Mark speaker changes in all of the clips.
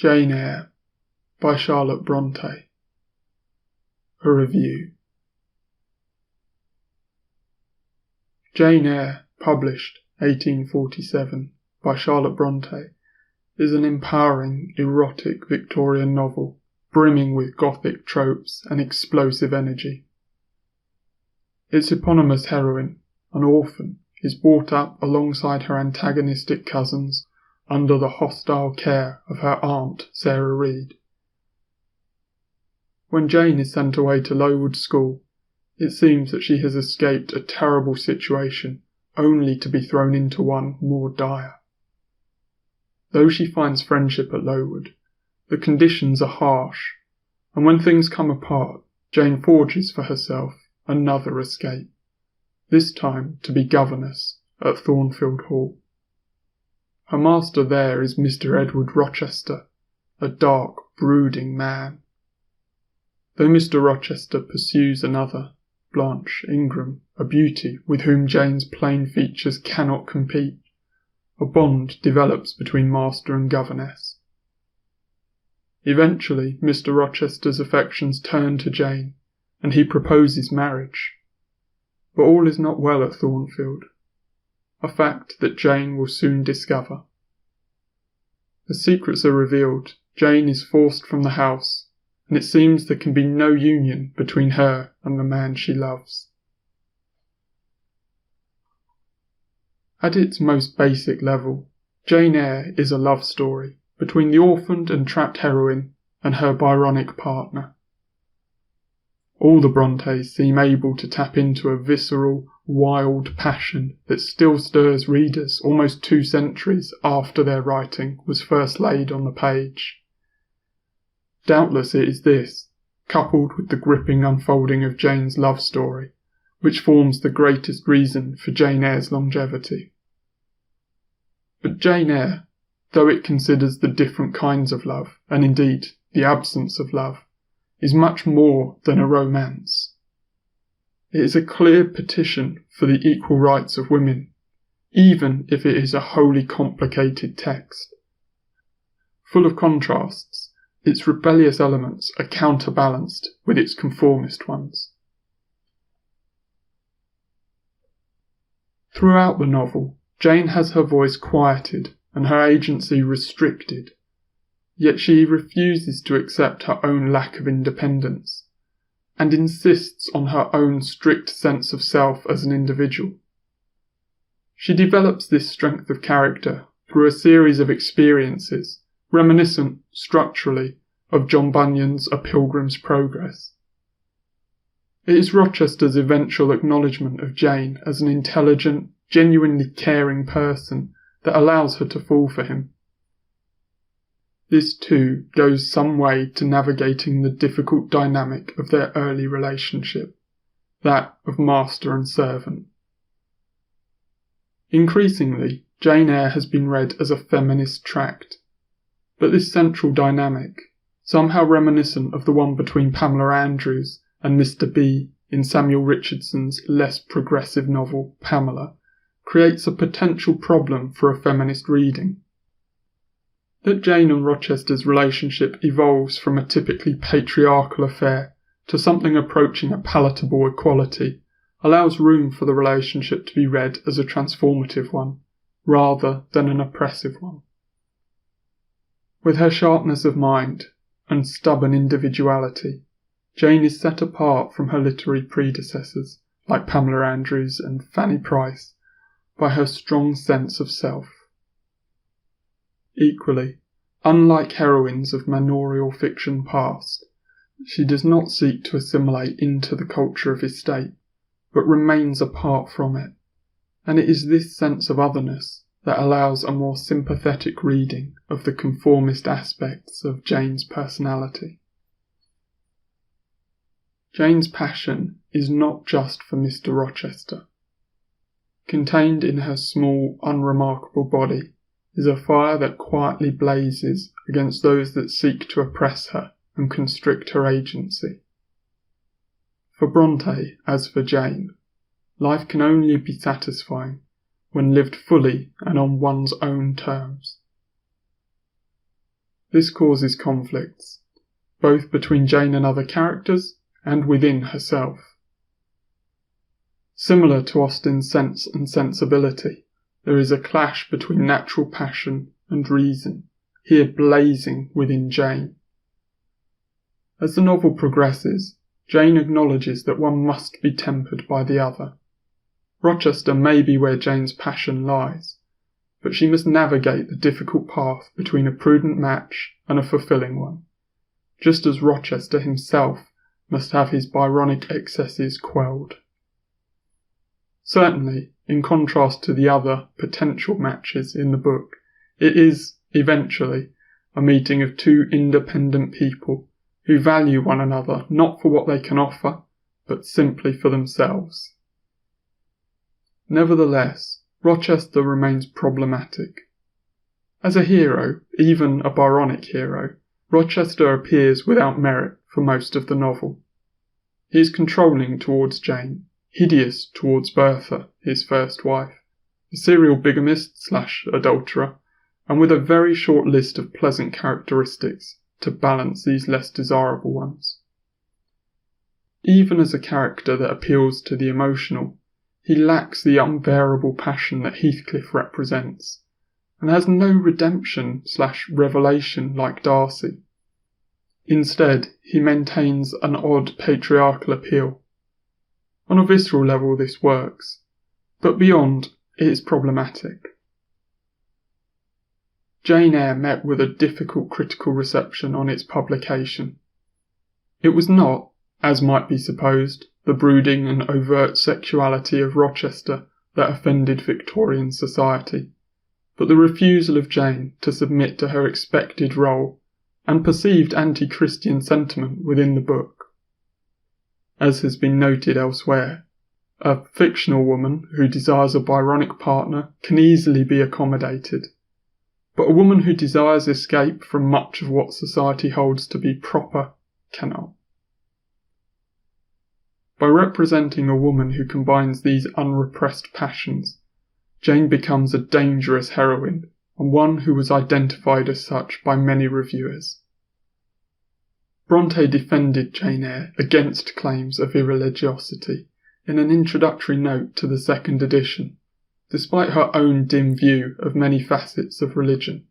Speaker 1: Jane Eyre by Charlotte Bronte. A review. Jane Eyre, published 1847 by Charlotte Bronte, is an empowering, erotic Victorian novel, brimming with Gothic tropes and explosive energy. Its eponymous heroine, an orphan, is brought up alongside her antagonistic cousins under the hostile care of her aunt, Sarah Reed. When Jane is sent away to Lowood School, it seems that she has escaped a terrible situation only to be thrown into one more dire. Though she finds friendship at Lowood, the conditions are harsh, and when things come apart, Jane forges for herself another escape, this time to be governess at Thornfield Hall. Her master there is Mr. Edward Rochester, a dark, brooding man. Though Mr. Rochester pursues another, Blanche Ingram, a beauty with whom Jane's plain features cannot compete, a bond develops between master and governess. Eventually, Mr. Rochester's affections turn to Jane, and he proposes marriage. But all is not well at Thornfield, a fact that Jane will soon discover. As secrets are revealed, Jane is forced from the house, and it seems there can be no union between her and the man she loves. At its most basic level, Jane Eyre is a love story between the orphaned and trapped heroine and her Byronic partner. All the Brontes seem able to tap into a visceral, wild passion that still stirs readers almost 2 centuries after their writing was first laid on the page. Doubtless it is this, coupled with the gripping unfolding of Jane's love story, which forms the greatest reason for Jane Eyre's longevity. But Jane Eyre, though it considers the different kinds of love, and indeed the absence of love, is much more than a romance. It is a clear petition for the equal rights of women, even if it is a wholly complicated text. Full of contrasts, its rebellious elements are counterbalanced with its conformist ones. Throughout the novel, Jane has her voice quieted and her agency restricted, yet she refuses to accept her own lack of independence, and insists on her own strict sense of self as an individual. She develops this strength of character through a series of experiences, reminiscent, structurally, of John Bunyan's A Pilgrim's Progress. It is Rochester's eventual acknowledgement of Jane as an intelligent, genuinely caring person that allows her to fall for him. This too goes some way to navigating the difficult dynamic of their early relationship, that of master and servant. Increasingly, Jane Eyre has been read as a feminist tract, but this central dynamic, somehow reminiscent of the one between Pamela Andrews and Mr. B in Samuel Richardson's less progressive novel Pamela, creates a potential problem for a feminist reading. That Jane and Rochester's relationship evolves from a typically patriarchal affair to something approaching a palatable equality allows room for the relationship to be read as a transformative one, rather than an oppressive one. With her sharpness of mind and stubborn individuality, Jane is set apart from her literary predecessors, like Pamela Andrews and Fanny Price, by her strong sense of self. Equally, unlike heroines of manorial fiction past, she does not seek to assimilate into the culture of estate, but remains apart from it, and it is this sense of otherness that allows a more sympathetic reading of the conformist aspects of Jane's personality. Jane's passion is not just for Mr. Rochester. Contained in her small, unremarkable body is a fire that quietly blazes against those that seek to oppress her and constrict her agency. For Bronte, as for Jane, life can only be satisfying when lived fully and on one's own terms. This causes conflicts, both between Jane and other characters and within herself. Similar to Austen's Sense and Sensibility, there is a clash between natural passion and reason, here blazing within Jane. As the novel progresses, Jane acknowledges that one must be tempered by the other. Rochester may be where Jane's passion lies, but she must navigate the difficult path between a prudent match and a fulfilling one, just as Rochester himself must have his Byronic excesses quelled. Certainly, in contrast to the other potential matches in the book, it is, eventually, a meeting of two independent people who value one another not for what they can offer, but simply for themselves. Nevertheless, Rochester remains problematic. As a hero, even a Byronic hero, Rochester appears without merit for most of the novel. He is controlling towards Jane, hideous towards Bertha, his first wife, a serial bigamist/adulterer, and with a very short list of pleasant characteristics to balance these less desirable ones. Even as a character that appeals to the emotional, he lacks the unbearable passion that Heathcliff represents, and has no redemption/revelation like Darcy. Instead, he maintains an odd patriarchal appeal. On a visceral level this works, but beyond it is problematic. Jane Eyre met with a difficult critical reception on its publication. It was not, as might be supposed, the brooding and overt sexuality of Rochester that offended Victorian society, but the refusal of Jane to submit to her expected role and perceived anti-Christian sentiment within the book. As has been noted elsewhere, a fictional woman who desires a Byronic partner can easily be accommodated, but a woman who desires escape from much of what society holds to be proper cannot. By representing a woman who combines these unrepressed passions, Jane becomes a dangerous heroine, and one who was identified as such by many reviewers. Bronte defended Jane Eyre against claims of irreligiosity in an introductory note to the second edition, despite her own dim view of many facets of religion.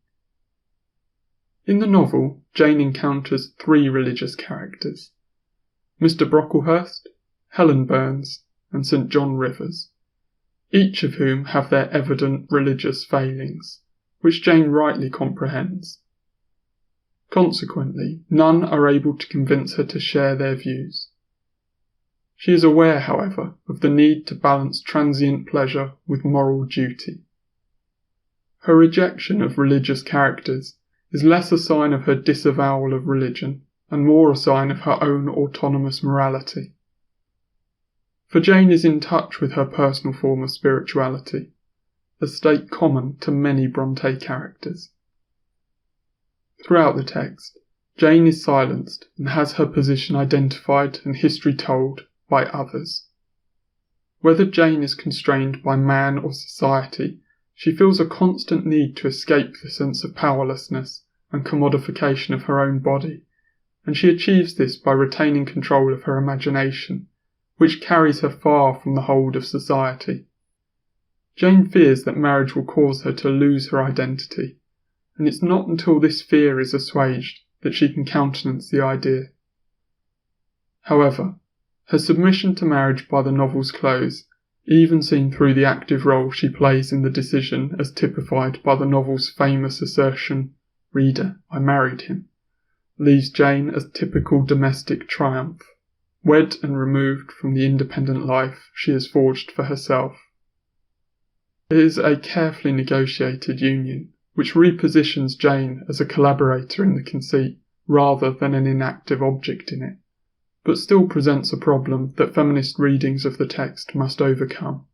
Speaker 1: In the novel, Jane encounters three religious characters: Mr. Brocklehurst, Helen Burns, and St. John Rivers, each of whom have their evident religious failings, which Jane rightly comprehends. Consequently, none are able to convince her to share their views. She is aware, however, of the need to balance transient pleasure with moral duty. Her rejection of religious characters is less a sign of her disavowal of religion and more a sign of her own autonomous morality. For Jane is in touch with her personal form of spirituality, a state common to many Bronte characters. Throughout the text, Jane is silenced and has her position identified and history told by others. Whether Jane is constrained by man or society, she feels a constant need to escape the sense of powerlessness and commodification of her own body, and she achieves this by retaining control of her imagination, which carries her far from the hold of society. Jane fears that marriage will cause her to lose her identity, and it's not until this fear is assuaged that she can countenance the idea. However, her submission to marriage by the novel's close, even seen through the active role she plays in the decision as typified by the novel's famous assertion, "Reader, I married him," leaves Jane as typical domestic triumph, wed and removed from the independent life she has forged for herself. It is a carefully negotiated union, which repositions Jane as a collaborator in the conceit rather than an inactive object in it, but still presents a problem that feminist readings of the text must overcome.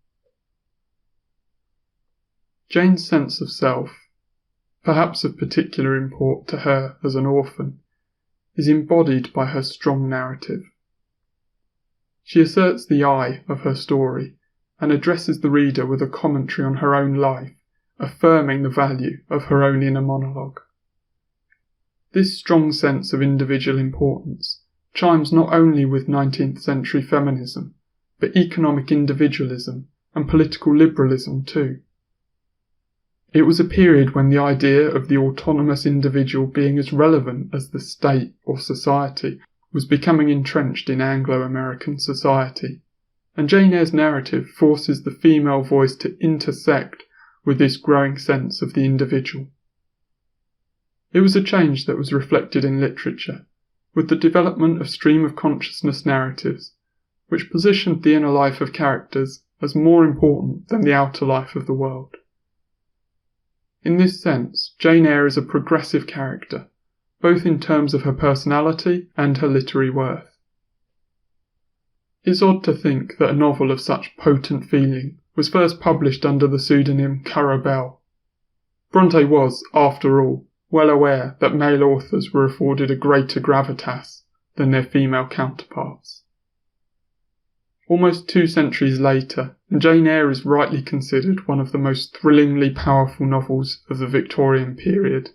Speaker 1: Jane's sense of self, perhaps of particular import to her as an orphan, is embodied by her strong narrative. She asserts the I of her story and addresses the reader with a commentary on her own life, affirming the value of her own inner monologue. This strong sense of individual importance chimes not only with 19th century feminism, but economic individualism and political liberalism too. It was a period when the idea of the autonomous individual being as relevant as the state or society was becoming entrenched in Anglo-American society, and Jane Eyre's narrative forces the female voice to intersect with this growing sense of the individual. It was a change that was reflected in literature, with the development of stream of consciousness narratives, which positioned the inner life of characters as more important than the outer life of the world. In this sense, Jane Eyre is a progressive character, both in terms of her personality and her literary worth. It's odd to think that a novel of such potent feeling was first published under the pseudonym Currer Bell. Bronte was, after all, well aware that male authors were afforded a greater gravitas than their female counterparts. Almost 2 centuries later, Jane Eyre is rightly considered one of the most thrillingly powerful novels of the Victorian period,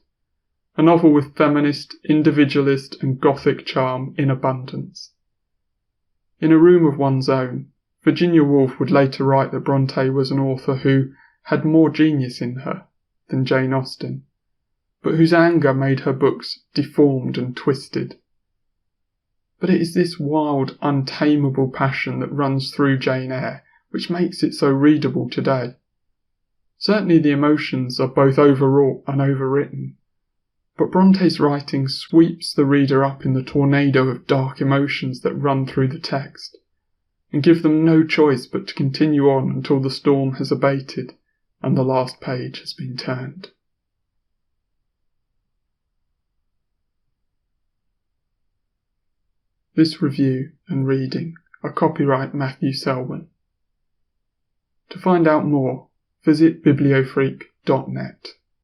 Speaker 1: a novel with feminist, individualist and Gothic charm in abundance. In A Room of One's Own, Virginia Woolf would later write that Bronte was an author who had more genius in her than Jane Austen, but whose anger made her books deformed and twisted. But it is this wild, untamable passion that runs through Jane Eyre which makes it so readable today. Certainly the emotions are both overwrought and overwritten, but Bronte's writing sweeps the reader up in the tornado of dark emotions that run through the text, and give them no choice but to continue on until the storm has abated and the last page has been turned. This review and reading are copyright Matthew Selwyn. To find out more, visit bibliofreak.net.